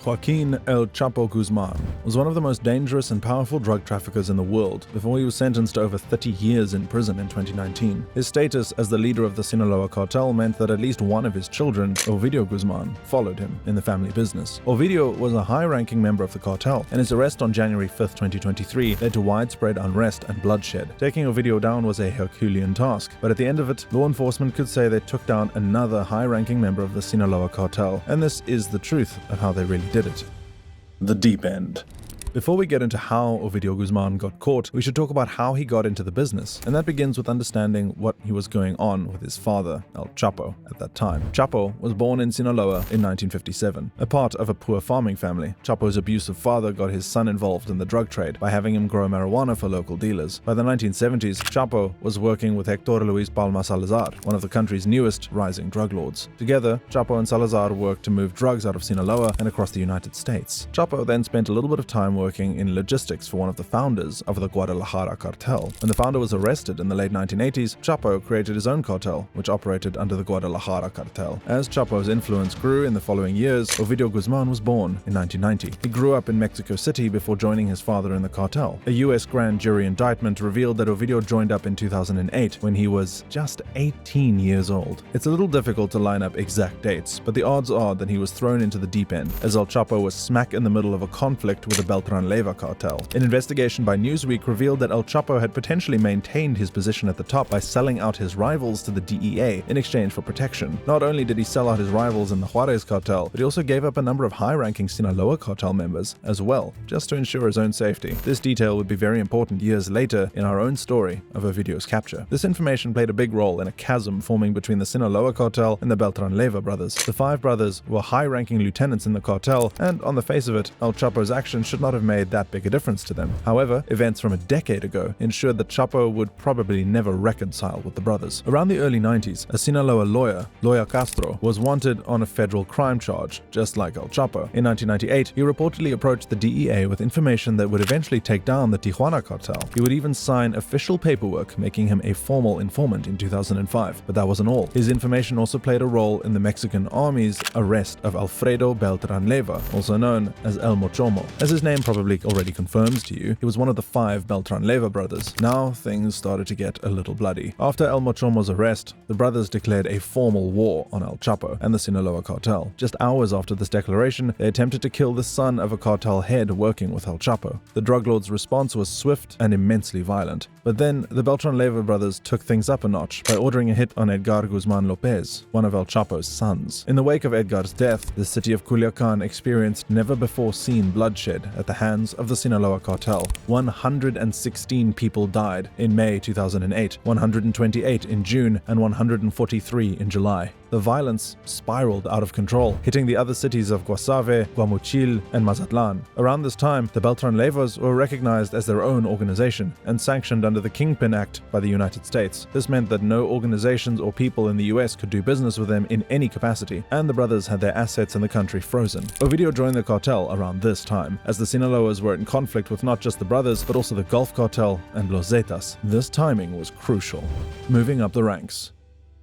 Joaquin El Chapo Guzman was one of the most dangerous and powerful drug traffickers in the world before he was sentenced to over 30 years in prison in 2019. His status as the leader of the Sinaloa cartel meant that at least one of his children, Ovidio Guzmán, followed him in the family business. Ovidio was a high-ranking member of the cartel, and his arrest on January 5, 2023 led to widespread unrest and bloodshed. Taking Ovidio down was a Herculean task, but at the end of it, law enforcement could say they took down another high-ranking member of the Sinaloa cartel, and this is the truth of how they really did it. The deep end. Before we get into how Ovidio Guzmán got caught, we should talk about how he got into the business, and that begins with understanding what he was going on with his father, El Chapo, at that time. Chapo was born in Sinaloa in 1957. A part of a poor farming family, Chapo's abusive father got his son involved in the drug trade by having him grow marijuana for local dealers. By the 1970s, Chapo was working with Héctor Luis Palma Salazar, one of the country's newest rising drug lords. Together, Chapo and Salazar worked to move drugs out of Sinaloa and across the United States. Chapo then spent a little bit of time working in logistics for one of the founders of the Guadalajara cartel. When the founder was arrested in the late 1980s, Chapo created his own cartel, which operated under the Guadalajara cartel. As Chapo's influence grew in the following years, Ovidio Guzmán was born in 1990. He grew up in Mexico City before joining his father in the cartel. A U.S. grand jury indictment revealed that Ovidio joined up in 2008 when he was just 18 years old. It's a little difficult to line up exact dates, but the odds are that he was thrown into the deep end, as El Chapo was smack in the middle of a conflict with the Beltran Leyva cartel. An investigation by Newsweek revealed that El Chapo had potentially maintained his position at the top by selling out his rivals to the DEA in exchange for protection. Not only did he sell out his rivals in the Juarez cartel, but he also gave up a number of high-ranking Sinaloa cartel members as well, just to ensure his own safety. This detail would be very important years later in our own story of Ovidio's capture. This information played a big role in a chasm forming between the Sinaloa cartel and the Beltran Leyva brothers. The five brothers were high-ranking lieutenants in the cartel, and on the face of it, El Chapo's actions should not have made that big a difference to them. However, events from a decade ago ensured that Chapo would probably never reconcile with the brothers. Around the early 90s, a Sinaloa lawyer Castro, was wanted on a federal crime charge, just like El Chapo. In 1998, he reportedly approached the DEA with information that would eventually take down the Tijuana cartel. He would even sign official paperwork making him a formal informant in 2005. But that wasn't all. His information also played a role in the Mexican army's arrest of Alfredo Beltran Leyva, also known as El Mochomo. As his name probably already confirms to you, he was one of the five Beltran Leyva brothers. Now things started to get a little bloody. After El Mochomo's arrest, the brothers declared a formal war on El Chapo and the Sinaloa cartel. Just hours after this declaration, they attempted to kill the son of a cartel head working with El Chapo. The drug lord's response was swift and immensely violent. But then the Beltran Leyva brothers took things up a notch by ordering a hit on Ovidio Guzmán López, one of El Chapo's sons. In the wake of Edgar's death, the city of Culiacán experienced never-before-seen bloodshed at the hands of the Sinaloa cartel. 116 people died in May 2008, 128 in June, and 143 in July. The violence spiraled out of control, hitting the other cities of Guasave, Guamuchil, and Mazatlan. Around this time, the Beltran Leyvas were recognized as their own organization and sanctioned under the Kingpin Act by the United States. This meant that no organizations or people in the US could do business with them in any capacity, and the brothers had their assets in the country frozen. Ovidio joined the cartel around this time, as the Sinaloas were in conflict with not just the brothers, but also the Gulf Cartel and Los Zetas. This timing was crucial. Moving up the ranks.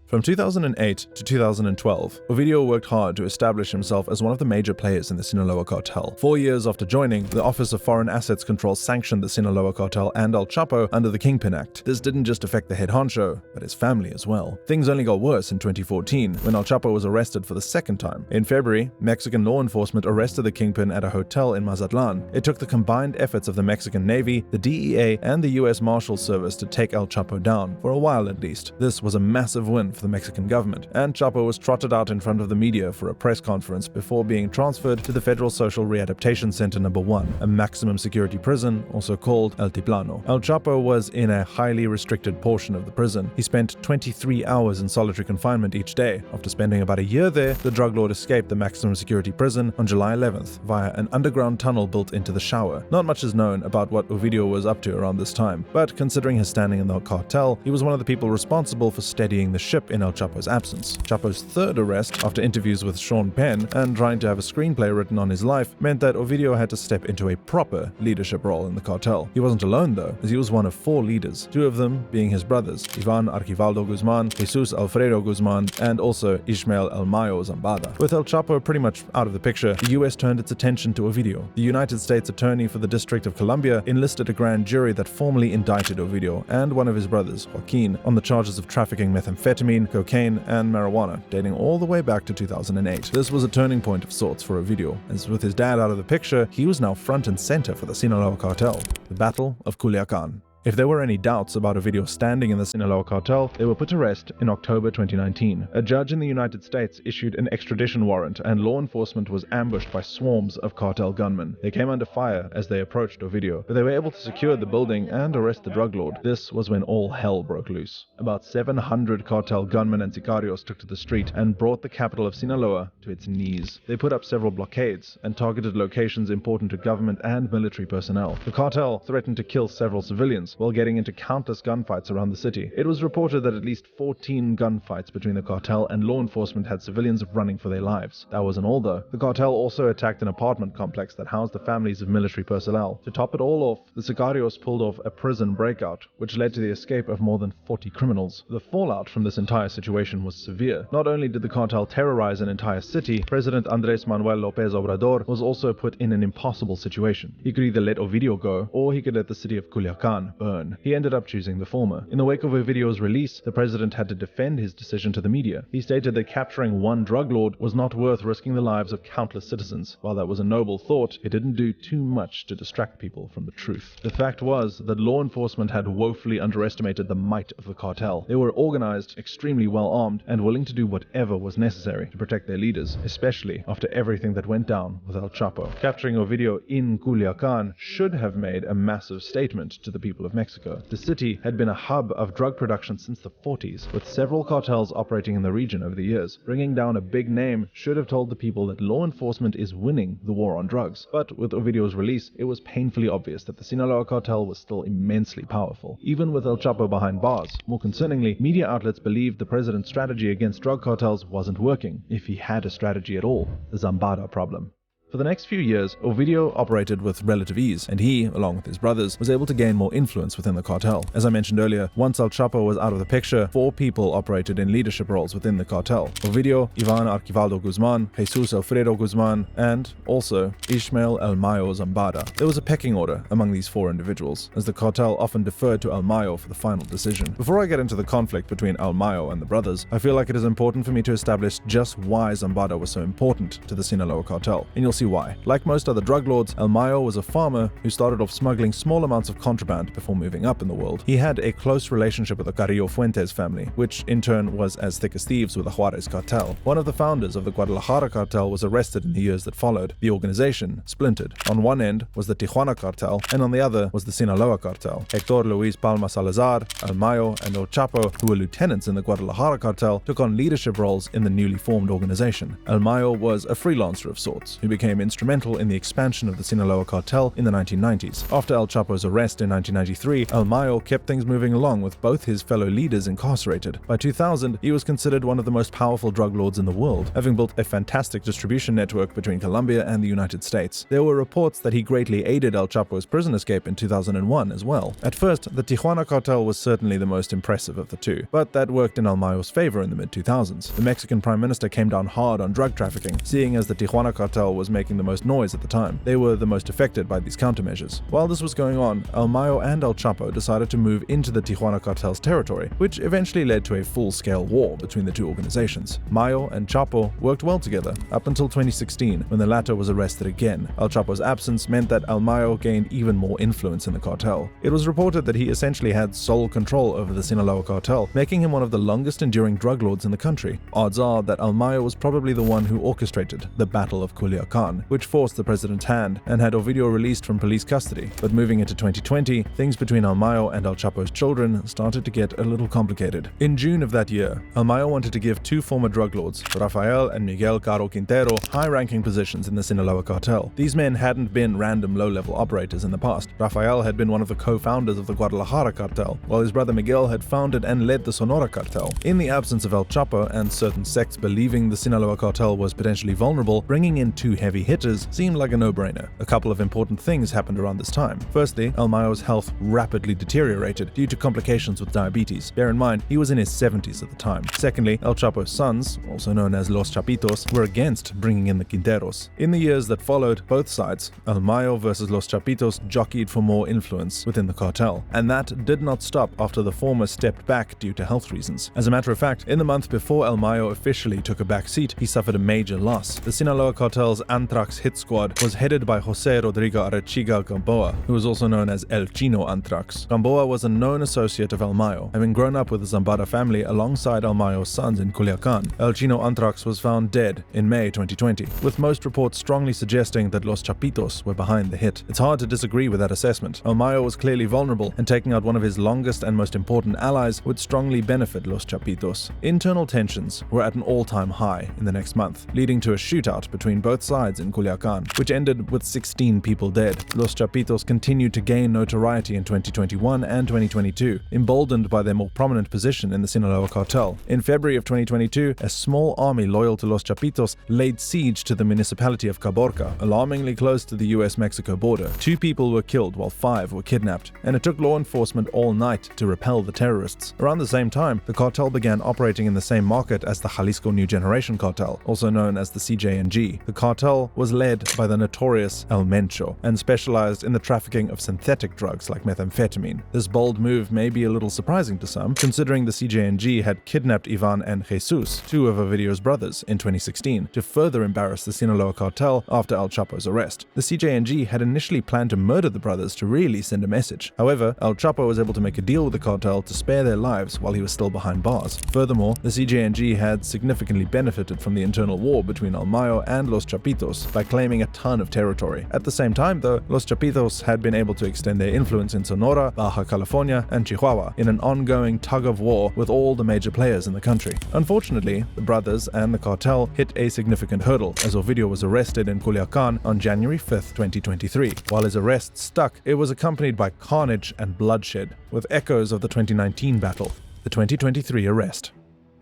From 2008 to 2012, Ovidio worked hard to establish himself as one of the major players in the Sinaloa cartel. 4 years after joining, the Office of Foreign Assets Control sanctioned the Sinaloa cartel and El Chapo under the Kingpin Act. This didn't just affect the head honcho, but his family as well. Things only got worse in 2014, when El Chapo was arrested for the second time. In February, Mexican law enforcement arrested the Kingpin at a hotel in Mazatlan. It took the combined efforts of the Mexican Navy, the DEA, and the US Marshal Service to take El Chapo down, for a while at least. This was a massive win for the Mexican government, and Chapo was trotted out in front of the media for a press conference before being transferred to the Federal Social Readaptation Center No. 1, a maximum security prison, also called Altiplano. El Chapo was in a highly restricted portion of the prison. He spent 23 hours in solitary confinement each day. After spending about a year there, the drug lord escaped the maximum security prison on July 11th via an underground tunnel built into the shower. Not much is known about what Ovidio was up to around this time, but considering his standing in the cartel, he was one of the people responsible for steadying the ship in El Chapo's absence. Chapo's third arrest, after interviews with Sean Penn and trying to have a screenplay written on his life, meant that Ovidio had to step into a proper leadership role in the cartel. He wasn't alone though, as he was one of 4 leaders, 2 of them being his brothers, Ivan Archivaldo Guzman, Jesus Alfredo Guzman, and also Ismael El Mayo Zambada. With El Chapo pretty much out of the picture, the US turned its attention to Ovidio. The United States Attorney for the District of Columbia enlisted a grand jury that formally indicted Ovidio and one of his brothers, Joaquin, on the charges of trafficking methamphetamine, cocaine, and marijuana, dating all the way back to 2008. This was a turning point of sorts for Ovidio, as with his dad out of the picture, he was now front and center for the Sinaloa cartel, the Battle of Culiacán. If there were any doubts about Ovidio standing in the Sinaloa cartel, they were put to rest in October 2019. A judge in the United States issued an extradition warrant, and law enforcement was ambushed by swarms of cartel gunmen. They came under fire as they approached Ovidio, but they were able to secure the building and arrest the drug lord. This was when all hell broke loose. About 700 cartel gunmen and sicarios took to the street and brought the capital of Sinaloa to its knees. They put up several blockades and targeted locations important to government and military personnel. The cartel threatened to kill several civilians, while getting into countless gunfights around the city. It was reported that at least 14 gunfights between the cartel and law enforcement had civilians running for their lives. That wasn't all though. The cartel also attacked an apartment complex that housed the families of military personnel. To top it all off, the sicarios pulled off a prison breakout, which led to the escape of more than 40 criminals. The fallout from this entire situation was severe. Not only did the cartel terrorize an entire city, President Andrés Manuel López Obrador was also put in an impossible situation. He could either let Ovidio go, or he could let the city of Culiacán burn. He ended up choosing the former. In the wake of Ovidio's release, the president had to defend his decision to the media. He stated that capturing one drug lord was not worth risking the lives of countless citizens. While that was a noble thought, it didn't do too much to distract people from the truth. The fact was that law enforcement had woefully underestimated the might of the cartel. They were organized, extremely well armed, and willing to do whatever was necessary to protect their leaders, especially after everything that went down with El Chapo. Capturing Ovidio in Culiacán should have made a massive statement to the people of Mexico. The city had been a hub of drug production since the 40s, with several cartels operating in the region over the years. Bringing down a big name should have told the people that law enforcement is winning the war on drugs. But with Ovidio's release, it was painfully obvious that the Sinaloa cartel was still immensely powerful, even with El Chapo behind bars. More concerningly, media outlets believed the president's strategy against drug cartels wasn't working, if he had a strategy at all, the Zambada problem. For the next few years, Ovidio operated with relative ease, and he, along with his brothers, was able to gain more influence within the cartel. As I mentioned earlier, once El Chapo was out of the picture, 4 people operated in leadership roles within the cartel: Ovidio, Ivan Archivaldo Guzman, Jesus Alfredo Guzman, and also Ismael El Mayo Zambada. There was a pecking order among these 4 individuals, as the cartel often deferred to El Mayo for the final decision. Before I get into the conflict between El Mayo and the brothers, I feel like it is important for me to establish just why Zambada was so important to the Sinaloa cartel, and you'll see why. Like most other drug lords, El Mayo was a farmer who started off smuggling small amounts of contraband before moving up in the world. He had a close relationship with the Carrillo Fuentes family, which in turn was as thick as thieves with the Juarez cartel. One of the founders of the Guadalajara cartel was arrested in the years that followed. The organization splintered. On one end was the Tijuana cartel, and on the other was the Sinaloa cartel. Hector Luis Palma Salazar, El Mayo, and El Chapo, who were lieutenants in the Guadalajara cartel, took on leadership roles in the newly formed organization. El Mayo was a freelancer of sorts, who became instrumental in the expansion of the Sinaloa cartel in the 1990s. After El Chapo's arrest in 1993, El Mayo kept things moving along with both his fellow leaders incarcerated. By 2000, he was considered one of the most powerful drug lords in the world, having built a fantastic distribution network between Colombia and the United States. There were reports that he greatly aided El Chapo's prison escape in 2001 as well. At first, the Tijuana cartel was certainly the most impressive of the two, but that worked in El Mayo's favor in the mid-2000s. The Mexican Prime Minister came down hard on drug trafficking, seeing as the Tijuana cartel was making the most noise at the time. They were the most affected by these countermeasures. While this was going on, El Mayo and El Chapo decided to move into the Tijuana cartel's territory, which eventually led to a full-scale war between the two organizations. Mayo and Chapo worked well together up until 2016, when the latter was arrested again. El Chapo's absence meant that El Mayo gained even more influence in the cartel. It was reported that he essentially had sole control over the Sinaloa cartel, making him one of the longest enduring drug lords in the country. Odds are that El Mayo was probably the one who orchestrated the Battle of Culiacán. Culiacán, which forced the president's hand and had Ovidio released from police custody. But moving into 2020, things between El Mayo and El Chapo's children started to get a little complicated. In June of that year, El Mayo wanted to give two former drug lords, Rafael and Miguel Caro Quintero, high-ranking positions in the Sinaloa cartel. These men hadn't been random low-level operators in the past. Rafael had been one of the co-founders of the Guadalajara cartel, while his brother Miguel had founded and led the Sonora cartel. In the absence of El Chapo and certain sects believing the Sinaloa cartel was potentially vulnerable, bringing in two heavy hitters seemed like a no-brainer. A couple of important things happened around this time. Firstly, El Mayo's health rapidly deteriorated due to complications with diabetes. Bear in mind, he was in his 70s at the time. Secondly, El Chapo's sons, also known as Los Chapitos, were against bringing in the Quinteros. In the years that followed, both sides, El Mayo versus Los Chapitos, jockeyed for more influence within the cartel, and that did not stop after the former stepped back due to health reasons. As a matter of fact, in the month before El Mayo officially took a back seat, he suffered a major loss. The Sinaloa cartel's Anthrax hit squad was headed by José Rodrigo Arechiga Gamboa, who was also known as El Chino Anthrax. Gamboa was a known associate of El Mayo, having grown up with the Zambada family alongside El Mayo's sons in Culiacán. El Chino Anthrax was found dead in May 2020, with most reports strongly suggesting that Los Chapitos were behind the hit. It's hard to disagree with that assessment. El Mayo was clearly vulnerable, and taking out one of his longest and most important allies would strongly benefit Los Chapitos. Internal tensions were at an all-time high in the next month, leading to a shootout between both sides in Culiacán, which ended with 16 people dead. Los Chapitos continued to gain notoriety in 2021 and 2022, emboldened by their more prominent position in the Sinaloa cartel. In February of 2022, a small army loyal to Los Chapitos laid siege to the municipality of Caborca, alarmingly close to the US-Mexico border. 2 people were killed while 5 were kidnapped, and it took law enforcement all night to repel the terrorists. Around the same time, the cartel began operating in the same market as the Jalisco New Generation cartel, also known as the CJNG. The cartel was led by the notorious El Mencho and specialized in the trafficking of synthetic drugs like methamphetamine. This bold move may be a little surprising to some, considering the CJNG had kidnapped Ivan and Jesus, 2 of Ovidio's brothers, in 2016, to further embarrass the Sinaloa cartel after El Chapo's arrest. The CJNG had initially planned to murder the brothers to really send a message. However, El Chapo was able to make a deal with the cartel to spare their lives while he was still behind bars. Furthermore, the CJNG had significantly benefited from the internal war between El Mayo and Los Chapitos by claiming a ton of territory. At the same time, though, Los Chapitos had been able to extend their influence in Sonora, Baja California, and Chihuahua in an ongoing tug-of-war with all the major players in the country. Unfortunately, the brothers and the cartel hit a significant hurdle, as Ovidio was arrested in Culiacán on January 5th, 2023. While his arrest stuck, it was accompanied by carnage and bloodshed, with echoes of the 2019 battle. The 2023 arrest.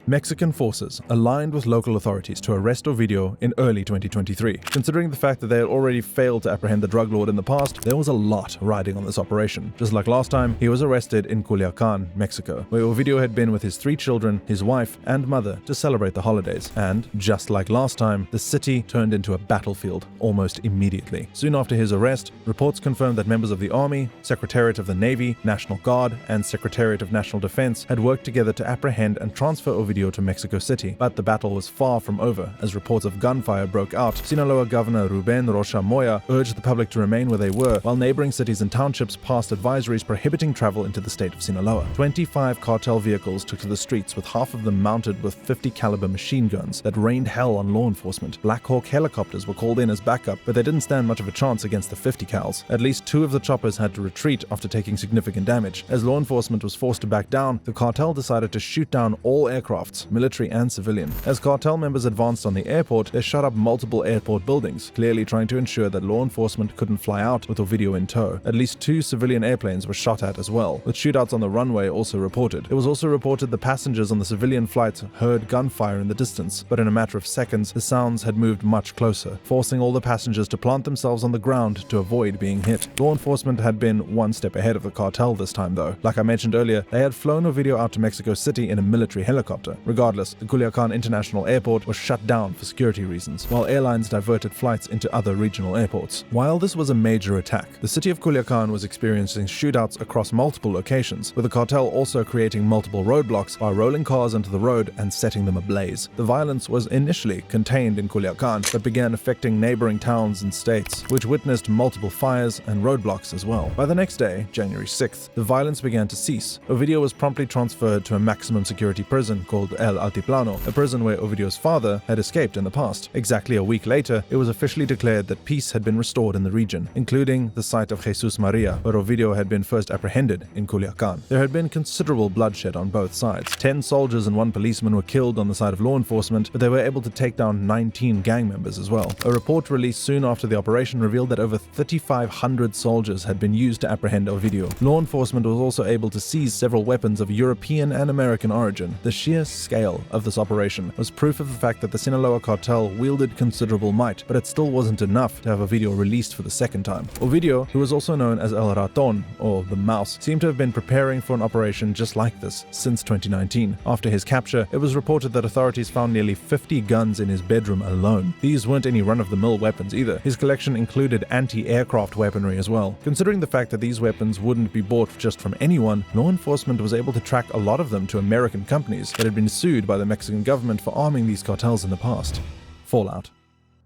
Mexican forces aligned with local authorities to arrest Ovidio in early 2023. Considering the fact that they had already failed to apprehend the drug lord in the past, there was a lot riding on this operation. Just like last time, he was arrested in Culiacán, Mexico, where Ovidio had been with his 3 children, his wife, and mother to celebrate the holidays. And, just like last time, the city turned into a battlefield almost immediately. Soon after his arrest, reports confirmed that members of the Army, Secretariat of the Navy, National Guard, and Secretariat of National Defense had worked together to apprehend and transfer Ovidio to Mexico City, but the battle was far from over as reports of gunfire broke out. Sinaloa Governor Ruben Rocha Moya urged the public to remain where they were, while neighboring cities and townships passed advisories prohibiting travel into the state of Sinaloa. 25 cartel vehicles took to the streets, with half of them mounted with 50 caliber machine guns that rained hell on law enforcement. Black Hawk helicopters were called in as backup, but they didn't stand much of a chance against the 50 cals. At least 2 of the choppers had to retreat after taking significant damage. As law enforcement was forced to back down, the cartel decided to shoot down all aircrafts, military and civilian. As cartel members advanced on the airport, they shot up multiple airport buildings, clearly trying to ensure that law enforcement couldn't fly out with Ovidio in tow. At least 2 civilian airplanes were shot at as well, with shootouts on the runway also reported. It was also reported the passengers on the civilian flights heard gunfire in the distance, but in a matter of seconds, the sounds had moved much closer, forcing all the passengers to plant themselves on the ground to avoid being hit. Law enforcement had been one step ahead of the cartel this time, though. Like I mentioned earlier, they had flown Ovidio out to Mexico City in a military helicopter. Regardless, the Culiacán International Airport was shut down for security reasons, while airlines diverted flights into other regional airports. While this was a major attack, the city of Culiacán was experiencing shootouts across multiple locations, with the cartel also creating multiple roadblocks by rolling cars onto the road and setting them ablaze. The violence was initially contained in Culiacán, but began affecting neighboring towns and states, which witnessed multiple fires and roadblocks as well. By the next day, January 6th, the violence began to cease. Ovidio was promptly transferred to a maximum security prison called called El Altiplano, a prison where Ovidio's father had escaped in the past. Exactly a week later, it was officially declared that peace had been restored in the region, including the site of Jesus Maria, where Ovidio had been first apprehended in Culiacán. There had been considerable bloodshed on both sides. 10 soldiers and 1 policeman were killed on the side of law enforcement, but they were able to take down 19 gang members as well. A report released soon after the operation revealed that over 3,500 soldiers had been used to apprehend Ovidio. Law enforcement was also able to seize several weapons of European and American origin. The sheer scale of this operation was proof of the fact that the Sinaloa cartel wielded considerable might, but it still wasn't enough to have Ovidio released for the second time. Ovidio, who was also known as El Raton, or the Mouse, seemed to have been preparing for an operation just like this since 2019. After his capture, it was reported that authorities found nearly 50 guns in his bedroom alone. These weren't any run-of-the-mill weapons either. His collection included anti-aircraft weaponry as well. Considering the fact that these weapons wouldn't be bought just from anyone, law enforcement was able to track a lot of them to American companies that had been sued by the Mexican government for arming these cartels in the past. Fallout.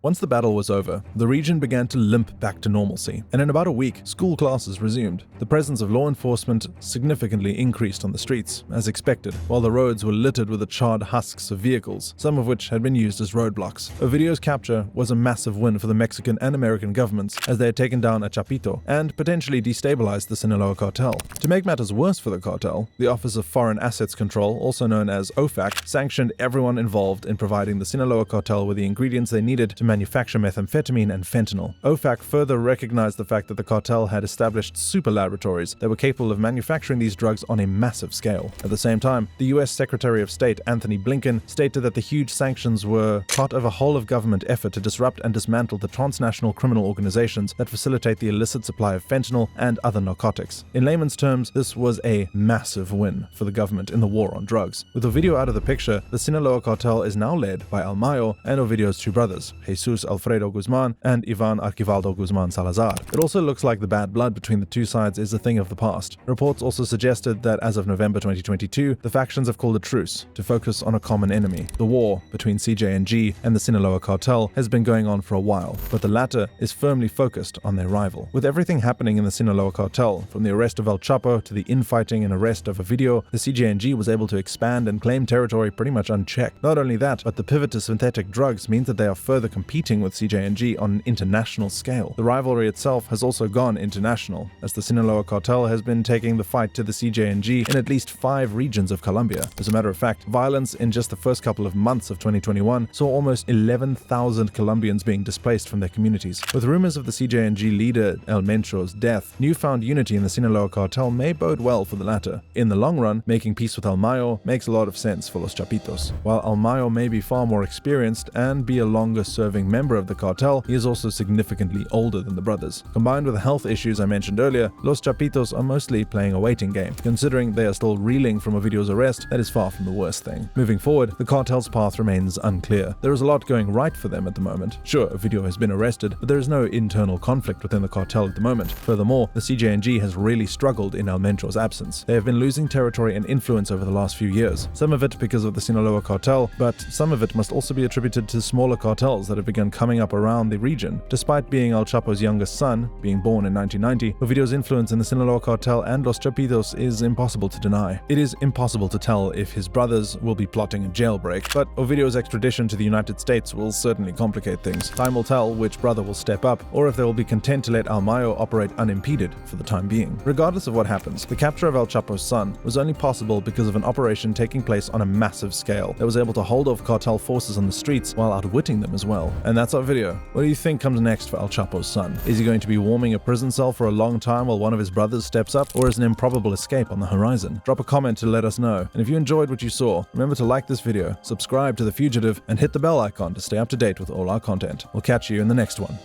Once the battle was over, the region began to limp back to normalcy, and in about a week, school classes resumed. The presence of law enforcement significantly increased on the streets, as expected, while the roads were littered with the charred husks of vehicles, some of which had been used as roadblocks. Ovidio's capture was a massive win for the Mexican and American governments, as they had taken down a Chapito and potentially destabilized the Sinaloa cartel. To make matters worse for the cartel, the Office of Foreign Assets Control, also known as OFAC, sanctioned everyone involved in providing the Sinaloa cartel with the ingredients they needed to manufacture methamphetamine and fentanyl. OFAC further recognized the fact that the cartel had established super laboratories that were capable of manufacturing these drugs on a massive scale. At the same time, the US Secretary of State Anthony Blinken stated that the huge sanctions were part of a whole-of-government effort to disrupt and dismantle the transnational criminal organizations that facilitate the illicit supply of fentanyl and other narcotics. In layman's terms, this was a massive win for the government in the war on drugs. With Ovidio out of the picture, the Sinaloa cartel is now led by El Mayo and Ovidio's 2 brothers, Jesus Alfredo Guzman and Ivan Arquivaldo Guzman Salazar. It also looks like the bad blood between the two sides is a thing of the past. Reports also suggested that as of November 2022, the factions have called a truce to focus on a common enemy. The war between CJ&G and the Sinaloa cartel has been going on for a while, but the latter is firmly focused on their rival. With everything happening in the Sinaloa cartel, from the arrest of El Chapo to the infighting and arrest of Ovidio, the CJ&G was able to expand and claim territory pretty much unchecked. Not only that, but the pivot to synthetic drugs means that they are further competing with CJ&G on an international scale. The rivalry itself has also gone international, as the Sinaloa cartel has been taking the fight to the CJ&G in at least 5 regions of Colombia. As a matter of fact, violence in just the first couple of months of 2021 saw almost 11,000 Colombians being displaced from their communities. With rumors of the CJ&G leader El Mencho's death, newfound unity in the Sinaloa cartel may bode well for the latter. In the long run, making peace with El Mayo makes a lot of sense for Los Chapitos. While El Mayo may be far more experienced and be a longer-serving member of the cartel, he is also significantly older than the brothers. Combined with the health issues I mentioned earlier, Los Chapitos are mostly playing a waiting game. Considering they are still reeling from Ovidio's arrest, that is far from the worst thing. Moving forward, the cartel's path remains unclear. There is a lot going right for them at the moment. Sure, Ovidio has been arrested, but there is no internal conflict within the cartel at the moment. Furthermore, the CJ&G has really struggled in El Mencho's absence. They have been losing territory and influence over the last few years. Some of it because of the Sinaloa cartel, but some of it must also be attributed to smaller cartels that have begun coming up around the region. Despite being El Chapo's youngest son, being born in 1990, Ovidio's influence in the Sinaloa cartel and Los Chapitos is impossible to deny. It is impossible to tell if his brothers will be plotting a jailbreak, but Ovidio's extradition to the United States will certainly complicate things. Time will tell which brother will step up, or if they will be content to let El Mayo operate unimpeded for the time being. Regardless of what happens, the capture of El Chapo's son was only possible because of an operation taking place on a massive scale that was able to hold off cartel forces on the streets while outwitting them as well. And that's our video. What do you think comes next for El Chapo's son? Is he going to be warming a prison cell for a long time while one of his brothers steps up, or is an improbable escape on the horizon? Drop a comment to let us know. And if you enjoyed what you saw, remember to like this video, subscribe to The Fugitive, and hit the bell icon to stay up to date with all our content. We'll catch you in the next one.